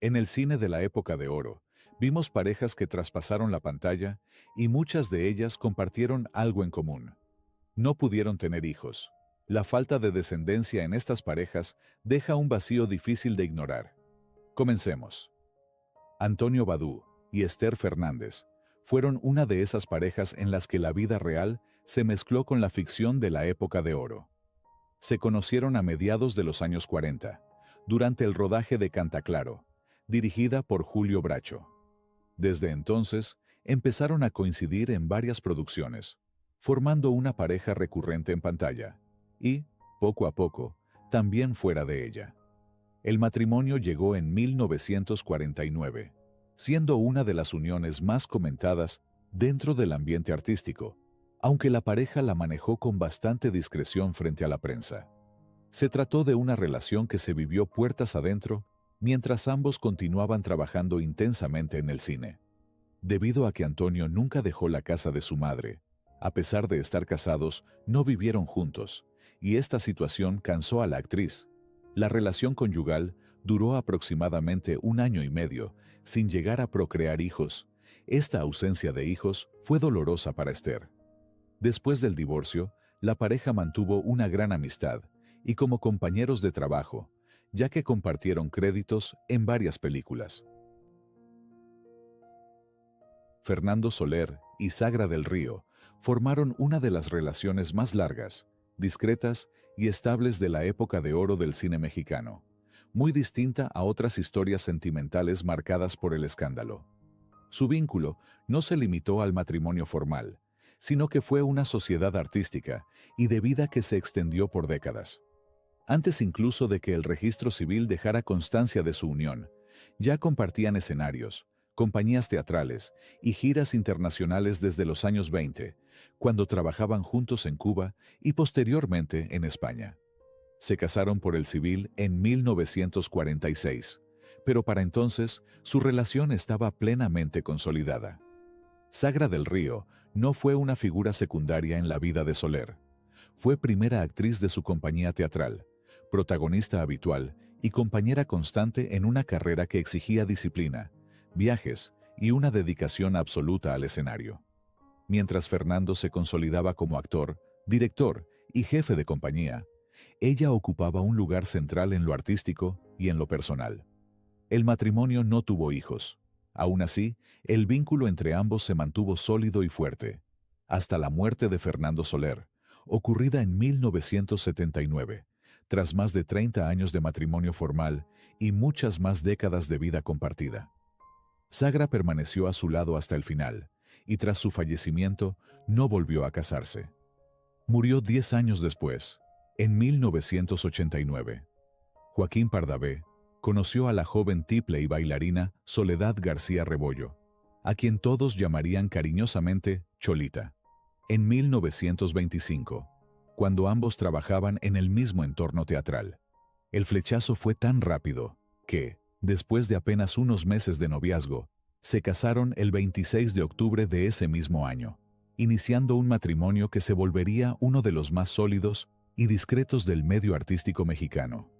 En el cine de la época de oro, vimos parejas que traspasaron la pantalla y muchas de ellas compartieron algo en común. No pudieron tener hijos. La falta de descendencia en estas parejas deja un vacío difícil de ignorar. Comencemos. Antonio Badú y Esther Fernández fueron una de esas parejas en las que la vida real se mezcló con la ficción de la época de oro. Se conocieron a mediados de los años 40, durante el rodaje de Cantaclaro, dirigida por Julio Bracho. Desde entonces, empezaron a coincidir en varias producciones, formando una pareja recurrente en pantalla, y, poco a poco, también fuera de ella. El matrimonio llegó en 1949, siendo una de las uniones más comentadas dentro del ambiente artístico, aunque la pareja la manejó con bastante discreción frente a la prensa. Se trató de una relación que se vivió puertas adentro mientras ambos continuaban trabajando intensamente en el cine. Debido a que Antonio nunca dejó la casa de su madre, a pesar de estar casados, no vivieron juntos, y esta situación cansó a la actriz. La relación conyugal duró aproximadamente 1 año y medio, sin llegar a procrear hijos. Esta ausencia de hijos fue dolorosa para Esther. Después del divorcio, la pareja mantuvo una gran amistad, y como compañeros de trabajo, ya que compartieron créditos en varias películas. Fernando Soler y Sagra del Río formaron una de las relaciones más largas, discretas y estables de la época de oro del cine mexicano, muy distinta a otras historias sentimentales marcadas por el escándalo. Su vínculo no se limitó al matrimonio formal, sino que fue una sociedad artística y de vida que se extendió por décadas. Antes incluso de que el registro civil dejara constancia de su unión, ya compartían escenarios, compañías teatrales y giras internacionales desde los años 20, cuando trabajaban juntos en Cuba y posteriormente en España. Se casaron por el civil en 1946, pero para entonces su relación estaba plenamente consolidada. Sagra del Río no fue una figura secundaria en la vida de Soler. Fue primera actriz de su compañía teatral, protagonista habitual y compañera constante en una carrera que exigía disciplina, viajes y una dedicación absoluta al escenario. Mientras Fernando se consolidaba como actor, director y jefe de compañía, ella ocupaba un lugar central en lo artístico y en lo personal. El matrimonio no tuvo hijos. Aún así, el vínculo entre ambos se mantuvo sólido y fuerte, hasta la muerte de Fernando Soler, ocurrida en 1979, tras más de 30 años de matrimonio formal y muchas más décadas de vida compartida. Sagra permaneció a su lado hasta el final, y tras su fallecimiento no volvió a casarse. Murió 10 años después, en 1989. Joaquín Pardavé conoció a la joven tiple y bailarina Soledad García Rebollo, a quien todos llamarían cariñosamente Cholita, en 1925, cuando ambos trabajaban en el mismo entorno teatral. El flechazo fue tan rápido que, después de apenas unos meses de noviazgo, se casaron el 26 de octubre de ese mismo año, iniciando un matrimonio que se volvería uno de los más sólidos y discretos del medio artístico mexicano.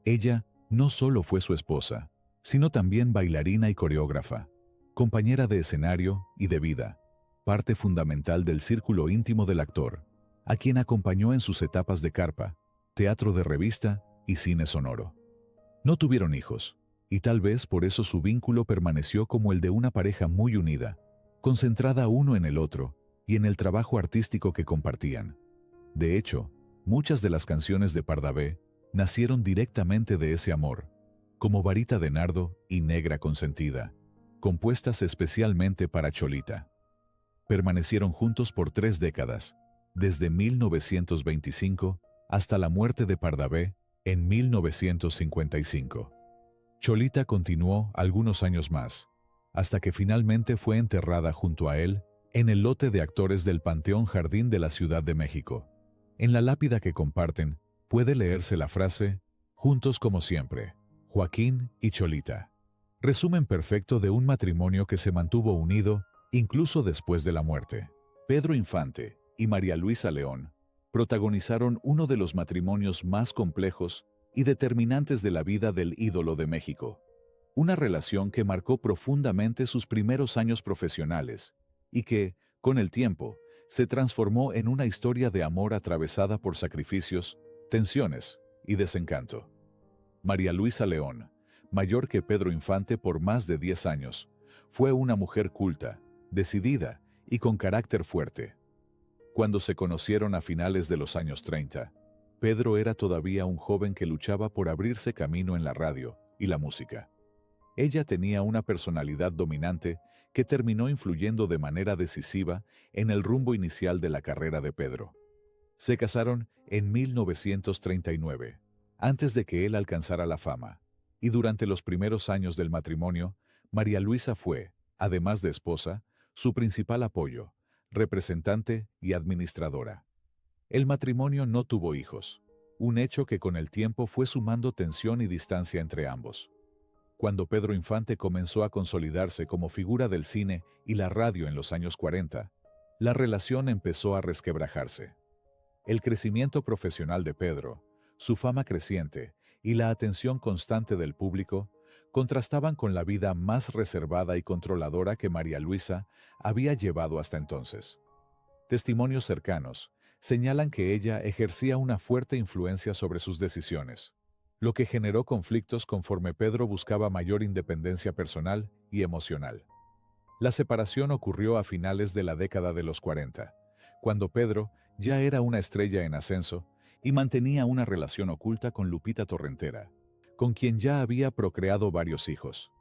Ella no solo fue su esposa, sino también bailarina y coreógrafa, compañera de escenario y de vida, parte fundamental del círculo íntimo del actor, a quien acompañó en sus etapas de carpa, teatro de revista y cine sonoro. No tuvieron hijos, y tal vez por eso su vínculo permaneció como el de una pareja muy unida, concentrada uno en el otro y en el trabajo artístico que compartían. De hecho, muchas de las canciones de Pardavé nacieron directamente de ese amor, como Varita de Nardo y Negra Consentida, compuestas especialmente para Cholita. Permanecieron juntos por 3 décadas, desde 1925 hasta la muerte de Pardavé en 1955. Cholita continuó algunos años más, hasta que finalmente fue enterrada junto a él en el lote de actores del Panteón Jardín de la Ciudad de México. En la lápida que comparten, puede leerse la frase, juntos como siempre, Joaquín y Cholita. Resumen perfecto de un matrimonio que se mantuvo unido incluso después de la muerte. Pedro Infante y María Luisa León protagonizaron uno de los matrimonios más complejos y determinantes de la vida del ídolo de México. Una relación que marcó profundamente sus primeros años profesionales y que, con el tiempo, se transformó en una historia de amor atravesada por sacrificios, tensiones y desencanto. María Luisa León, mayor que Pedro Infante por más de 10 años, fue una mujer culta, decidida y con carácter fuerte. Cuando se conocieron a finales de los años 30, Pedro era todavía un joven que luchaba por abrirse camino en la radio y la música. Ella tenía una personalidad dominante que terminó influyendo de manera decisiva en el rumbo inicial de la carrera de Pedro. Se casaron en 1939, antes de que él alcanzara la fama, y durante los primeros años del matrimonio, María Luisa fue, además de esposa, su principal apoyo, representante y administradora. El matrimonio no tuvo hijos, un hecho que con el tiempo fue sumando tensión y distancia entre ambos. Cuando Pedro Infante comenzó a consolidarse como figura del cine y la radio en los años 40, la relación empezó a resquebrajarse. El crecimiento profesional de Pedro, su fama creciente y la atención constante del público contrastaban con la vida más reservada y controladora que María Luisa había llevado hasta entonces. Testimonios cercanos señalan que ella ejercía una fuerte influencia sobre sus decisiones, lo que generó conflictos conforme Pedro buscaba mayor independencia personal y emocional. La separación ocurrió a finales de la década de los 40, cuando Pedro ya era una estrella en ascenso y mantenía una relación oculta con Lupita Torrentera, con quien ya había procreado varios hijos.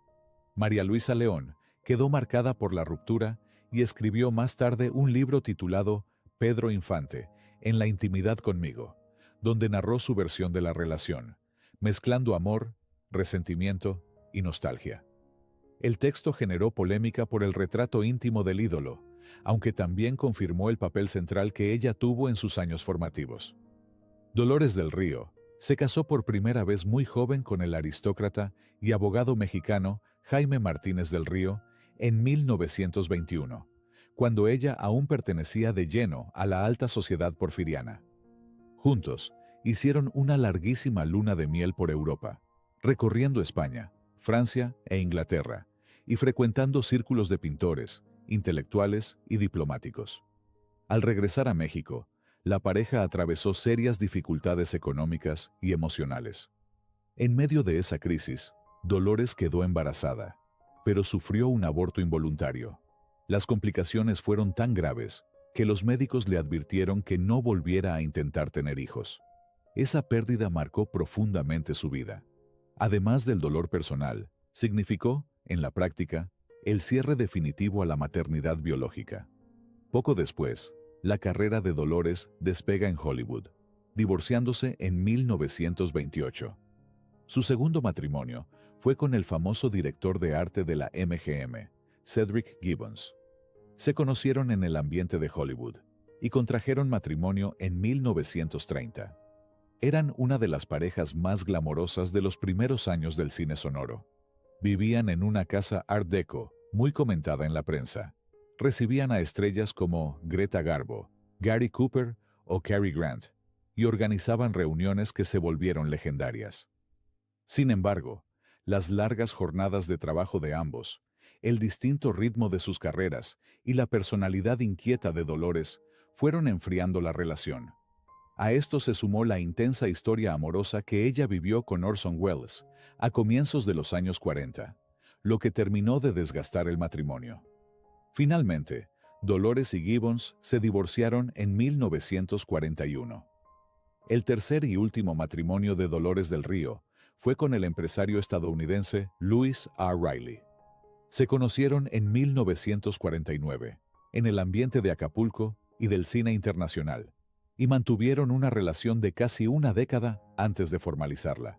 María Luisa León quedó marcada por la ruptura y escribió más tarde un libro titulado Pedro Infante, en la intimidad conmigo, donde narró su versión de la relación, mezclando amor, resentimiento y nostalgia. El texto generó polémica por el retrato íntimo del ídolo, aunque también confirmó el papel central que ella tuvo en sus años formativos. Dolores del Río se casó por primera vez muy joven con el aristócrata y abogado mexicano Jaime Martínez del Río en 1921, cuando ella aún pertenecía de lleno a la alta sociedad porfiriana. Juntos, hicieron una larguísima luna de miel por Europa, recorriendo España, Francia e Inglaterra, y frecuentando círculos de pintores, intelectuales y diplomáticos. Al regresar a México, la pareja atravesó serias dificultades económicas y emocionales. En medio de esa crisis, Dolores quedó embarazada, pero sufrió un aborto involuntario. Las complicaciones fueron tan graves que los médicos le advirtieron que no volviera a intentar tener hijos. Esa pérdida marcó profundamente su vida. Además del dolor personal, significó, en la práctica, el cierre definitivo a la maternidad biológica. Poco después, la carrera de Dolores despega en Hollywood, divorciándose en 1928. Su segundo matrimonio fue con el famoso director de arte de la MGM, Cedric Gibbons. Se conocieron en el ambiente de Hollywood y contrajeron matrimonio en 1930. Eran una de las parejas más glamorosas de los primeros años del cine sonoro. Vivían en una casa Art Deco, muy comentada en la prensa. Recibían a estrellas como Greta Garbo, Gary Cooper o Cary Grant, y organizaban reuniones que se volvieron legendarias. Sin embargo, las largas jornadas de trabajo de ambos, el distinto ritmo de sus carreras y la personalidad inquieta de Dolores fueron enfriando la relación. A esto se sumó la intensa historia amorosa que ella vivió con Orson Welles a comienzos de los años 40, lo que terminó de desgastar el matrimonio. Finalmente, Dolores y Gibbons se divorciaron en 1941. El tercer y último matrimonio de Dolores del Río fue con el empresario estadounidense Louis R. Riley. Se conocieron en 1949, en el ambiente de Acapulco y del cine internacional, y mantuvieron una relación de casi una década antes de formalizarla.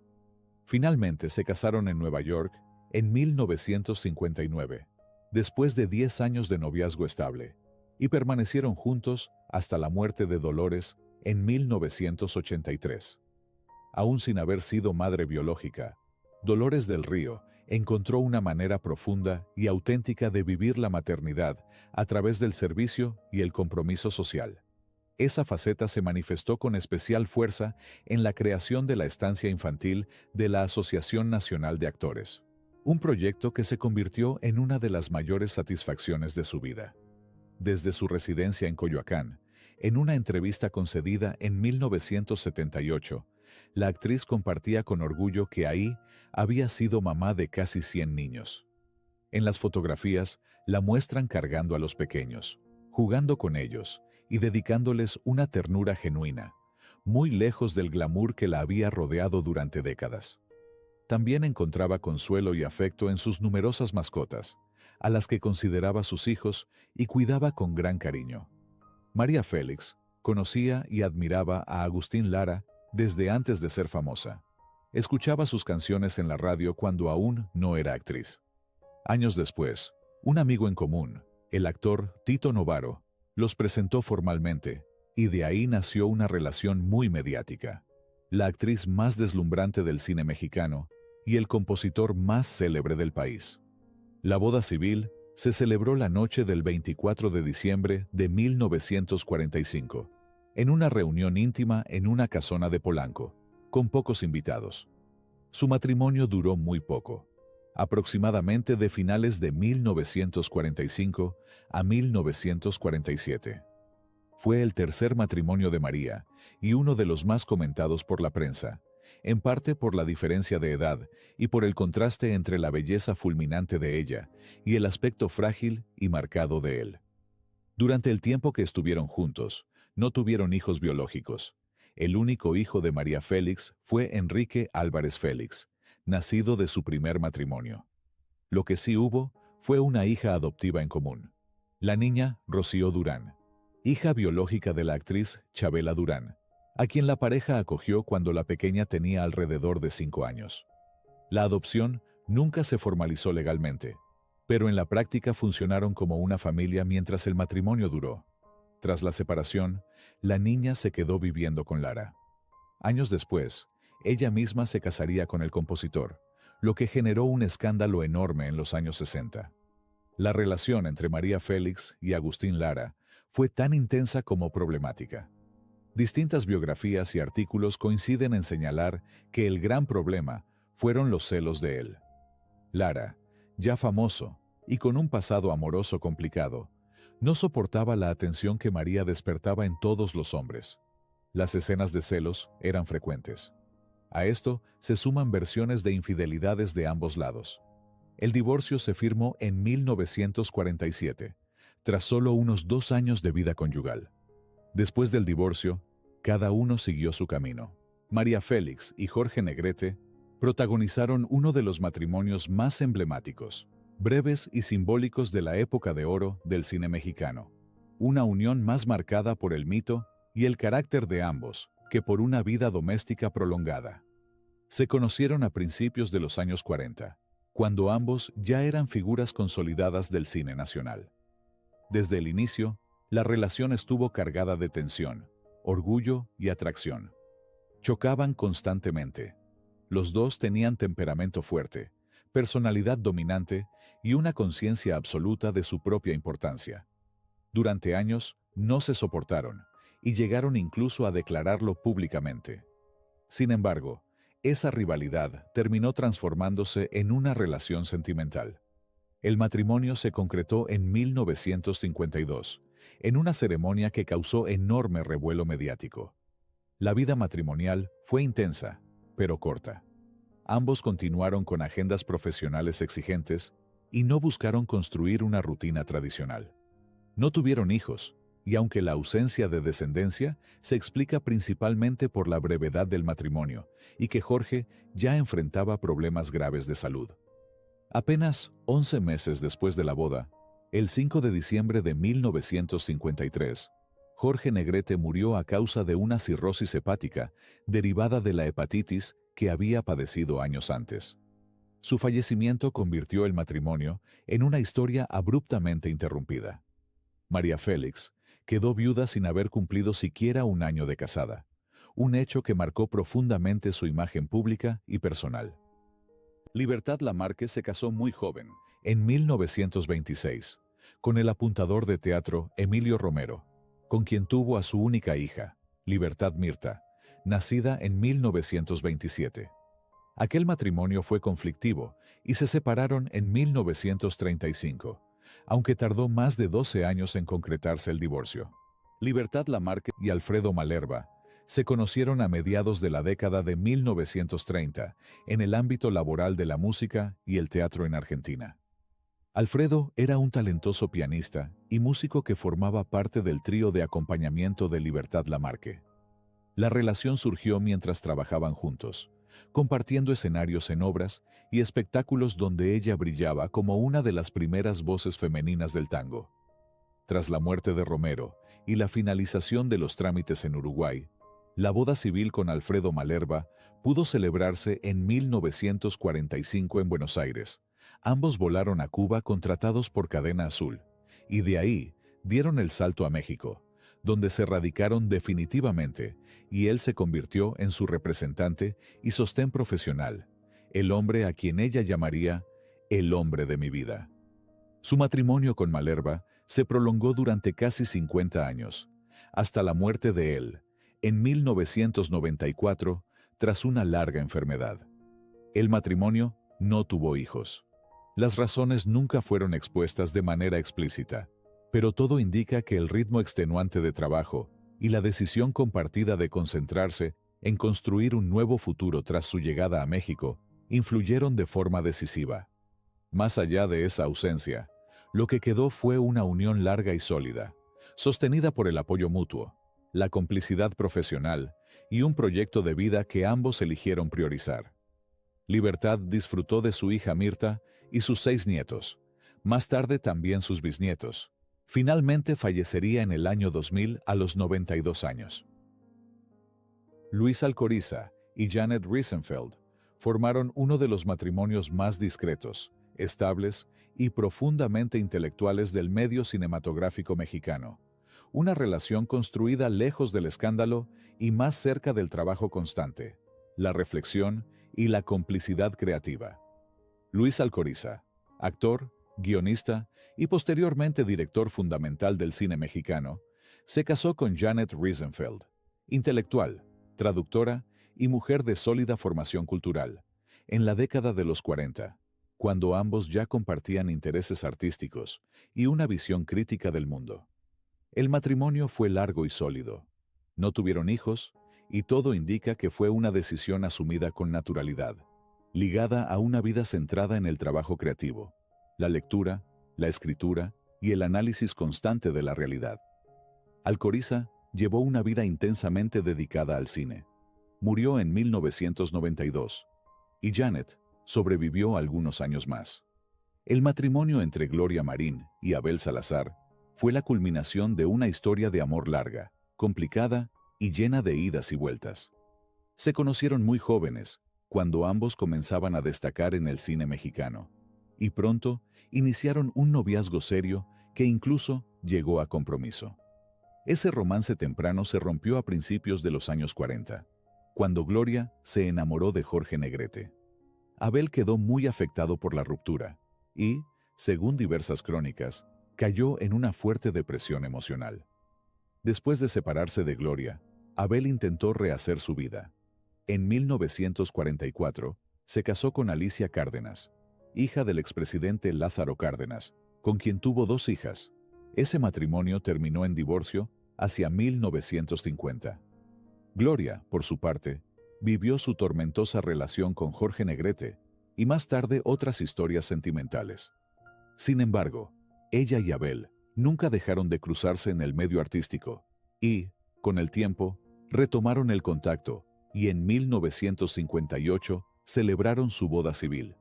Finalmente se casaron en Nueva York en 1959, después de 10 años de noviazgo estable, y permanecieron juntos hasta la muerte de Dolores en 1983. Aún sin haber sido madre biológica, Dolores del Río encontró una manera profunda y auténtica de vivir la maternidad a través del servicio y el compromiso social. Esa faceta se manifestó con especial fuerza en la creación de la estancia infantil de la Asociación Nacional de Actores. un proyecto que se convirtió en una de las mayores satisfacciones de su vida. Desde su residencia en Coyoacán, en una entrevista concedida en 1978, la actriz compartía con orgullo que ahí había sido mamá de casi 100 niños. En las fotografías la muestran cargando a los pequeños, jugando con ellos y dedicándoles una ternura genuina, muy lejos del glamour que la había rodeado durante décadas. También encontraba consuelo y afecto en sus numerosas mascotas, a las que consideraba sus hijos y cuidaba con gran cariño. María Félix conocía y admiraba a Agustín Lara desde antes de ser famosa. Escuchaba sus canciones en la radio cuando aún no era actriz. Años después, un amigo en común, el actor Tito Novaro, los presentó formalmente, y de ahí nació una relación muy mediática. La actriz más deslumbrante del cine mexicano y el compositor más célebre del país. La boda civil se celebró la noche del 24 de diciembre de 1945, en una reunión íntima en una casona de Polanco, con pocos invitados. Su matrimonio duró muy poco, aproximadamente de finales de 1945 a 1947. Fue el tercer matrimonio de María y uno de los más comentados por la prensa, en parte por la diferencia de edad y por el contraste entre la belleza fulminante de ella y el aspecto frágil y marcado de él. Durante el tiempo que estuvieron juntos, no tuvieron hijos biológicos. El único hijo de María Félix fue Enrique Álvarez Félix, nacido de su primer matrimonio. Lo que sí hubo fue una hija adoptiva en común, la niña Rocío Durán, hija biológica de la actriz Chabela Durán, a quien la pareja acogió cuando la pequeña tenía alrededor de 5 años. La adopción nunca se formalizó legalmente, pero en la práctica funcionaron como una familia mientras el matrimonio duró. Tras la separación, la niña se quedó viviendo con Lara. Años después, ella misma se casaría con el compositor, lo que generó un escándalo enorme en los años 60. La relación entre María Félix y Agustín Lara fue tan intensa como problemática. Distintas biografías y artículos coinciden en señalar que el gran problema fueron los celos de él. Lara, ya famoso y con un pasado amoroso complicado, no soportaba la atención que María despertaba en todos los hombres. Las escenas de celos eran frecuentes. A esto se suman versiones de infidelidades de ambos lados. El divorcio se firmó en 1947, tras solo unos 2 años de vida conyugal. Después del divorcio, cada uno siguió su camino. María Félix y Jorge Negrete protagonizaron uno de los matrimonios más emblemáticos, breves y simbólicos de la época de oro del cine mexicano. Una unión más marcada por el mito y el carácter de ambos que por una vida doméstica prolongada. Se conocieron a principios de los años 40, cuando ambos ya eran figuras consolidadas del cine nacional. Desde el inicio, la relación estuvo cargada de tensión, orgullo y atracción. Chocaban constantemente. Los dos tenían temperamento fuerte, personalidad dominante y una conciencia absoluta de su propia importancia. Durante años no se soportaron y llegaron incluso a declararlo públicamente. Sin embargo, esa rivalidad terminó transformándose en una relación sentimental. El matrimonio se concretó en 1952, en una ceremonia que causó enorme revuelo mediático. La vida matrimonial fue intensa, pero corta. Ambos continuaron con agendas profesionales exigentes y no buscaron construir una rutina tradicional. No tuvieron hijos, y aunque la ausencia de descendencia se explica principalmente por la brevedad del matrimonio y que Jorge ya enfrentaba problemas graves de salud. Apenas 11 meses después de la boda, el 5 de diciembre de 1953, Jorge Negrete murió a causa de una cirrosis hepática derivada de la hepatitis que había padecido años antes. Su fallecimiento convirtió el matrimonio en una historia abruptamente interrumpida. María Félix quedó viuda sin haber cumplido siquiera un año de casada, un hecho que marcó profundamente su imagen pública y personal. Libertad Lamarque se casó muy joven, en 1926, con el apuntador de teatro Emilio Romero, con quien tuvo a su única hija, Libertad Mirta, nacida en 1927. Aquel matrimonio fue conflictivo y se separaron en 1935, aunque tardó más de 12 años en concretarse el divorcio. Libertad Lamarque y Alfredo Malerba se conocieron a mediados de la década de 1930 en el ámbito laboral de la música y el teatro en Argentina. Alfredo era un talentoso pianista y músico que formaba parte del trío de acompañamiento de Libertad Lamarque. La relación surgió mientras trabajaban juntos, compartiendo escenarios en obras y espectáculos donde ella brillaba como una de las primeras voces femeninas del tango. Tras la muerte de Romero y la finalización de los trámites en Uruguay, la boda civil con Alfredo Malerba pudo celebrarse en 1945 en Buenos Aires. Ambos volaron a Cuba contratados por Cadena Azul, y de ahí dieron el salto a México, donde se radicaron definitivamente, y él se convirtió en su representante y sostén profesional, el hombre a quien ella llamaría el hombre de mi vida. Su matrimonio con Malerba se prolongó durante casi 50 años, hasta la muerte de él, en 1994, tras una larga enfermedad. El matrimonio no tuvo hijos. Las razones nunca fueron expuestas de manera explícita, pero todo indica que el ritmo extenuante de trabajo y la decisión compartida de concentrarse en construir un nuevo futuro tras su llegada a México influyeron de forma decisiva. Más allá de esa ausencia, lo que quedó fue una unión larga y sólida, sostenida por el apoyo mutuo, la complicidad profesional y un proyecto de vida que ambos eligieron priorizar. Libertad disfrutó de su hija Mirta y sus 6 nietos, más tarde también sus bisnietos. Finalmente fallecería en el año 2000 a los 92 años. Luis Alcoriza y Janet Riesenfeld formaron uno de los matrimonios más discretos, estables y profundamente intelectuales del medio cinematográfico mexicano. Una relación construida lejos del escándalo y más cerca del trabajo constante, la reflexión y la complicidad creativa. Luis Alcoriza, actor, guionista y posteriormente director fundamental del cine mexicano, se casó con Janet Riesenfeld, intelectual, traductora y mujer de sólida formación cultural, en la década de los 40, cuando ambos ya compartían intereses artísticos y una visión crítica del mundo. El matrimonio fue largo y sólido. No tuvieron hijos, y todo indica que fue una decisión asumida con naturalidad, ligada a una vida centrada en el trabajo creativo, la lectura, la escritura y el análisis constante de la realidad. Alcoriza llevó una vida intensamente dedicada al cine. Murió en 1992, y Janet sobrevivió algunos años más. El matrimonio entre Gloria Marín y Abel Salazar fue la culminación de una historia de amor larga, complicada y llena de idas y vueltas. Se conocieron muy jóvenes, cuando ambos comenzaban a destacar en el cine mexicano, y pronto iniciaron un noviazgo serio que incluso llegó a compromiso. Ese romance temprano se rompió a principios de los años 40, cuando Gloria se enamoró de Jorge Negrete. Abel quedó muy afectado por la ruptura y, según diversas crónicas, cayó en una fuerte depresión emocional. Después de separarse de Gloria, Abel intentó rehacer su vida. En 1944, se casó con Alicia Cárdenas, hija del expresidente Lázaro Cárdenas, con quien tuvo 2 hijas. Ese matrimonio terminó en divorcio hacia 1950. Gloria, por su parte, vivió su tormentosa relación con Jorge Negrete y más tarde otras historias sentimentales. Sin embargo, ella y Abel nunca dejaron de cruzarse en el medio artístico y, con el tiempo, retomaron el contacto y en 1958 celebraron su boda civil.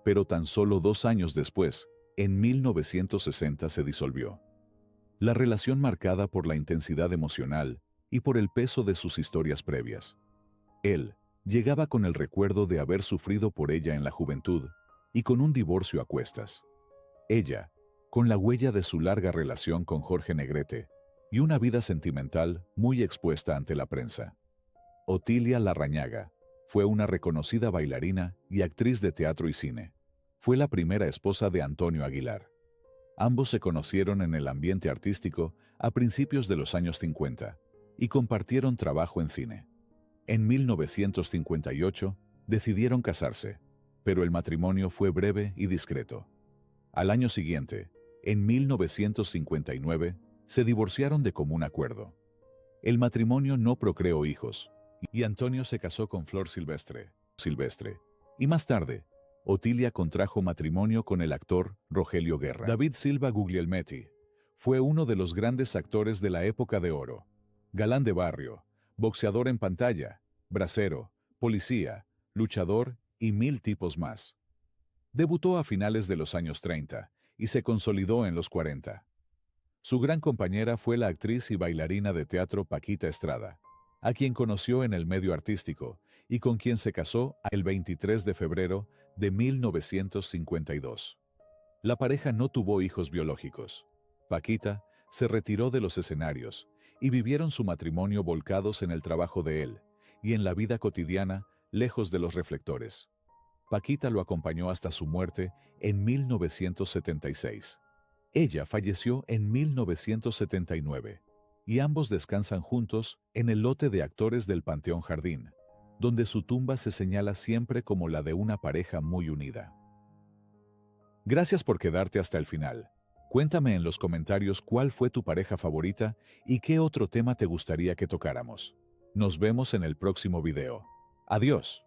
Pero tan solo 2 años después, en 1960 se disolvió. La relación marcada por la intensidad emocional y por el peso de sus historias previas. Él llegaba con el recuerdo de haber sufrido por ella en la juventud y con un divorcio a cuestas. Ella, con la huella de su larga relación con Jorge Negrete y una vida sentimental muy expuesta ante la prensa. Otilia Larrañaga fue una reconocida bailarina y actriz de teatro y cine. Fue la primera esposa de Antonio Aguilar. Ambos se conocieron en el ambiente artístico a principios de los años 50 y compartieron trabajo en cine. En 1958 decidieron casarse, pero el matrimonio fue breve y discreto. Al año siguiente, en 1959, se divorciaron de común acuerdo. El matrimonio no procreó hijos, y Antonio se casó con Flor Silvestre. Y más tarde, Otilia contrajo matrimonio con el actor Rogelio Guerra. David Silva Guglielmetti fue uno de los grandes actores de la época de oro. Galán de barrio, boxeador en pantalla, bracero, policía, luchador y mil tipos más. Debutó a finales de los años 30 y se consolidó en los 40. Su gran compañera fue la actriz y bailarina de teatro Paquita Estrada, a quien conoció en el medio artístico y con quien se casó el 23 de febrero de 1952. La pareja no tuvo hijos biológicos. Paquita se retiró de los escenarios y vivieron su matrimonio volcados en el trabajo de él y en la vida cotidiana, lejos de los reflectores. Paquita lo acompañó hasta su muerte en 1976. Ella falleció en 1979 y ambos descansan juntos en el lote de actores del Panteón Jardín, donde su tumba se señala siempre como la de una pareja muy unida. Gracias por quedarte hasta el final. Cuéntame en los comentarios cuál fue tu pareja favorita y qué otro tema te gustaría que tocáramos. Nos vemos en el próximo video. Adiós.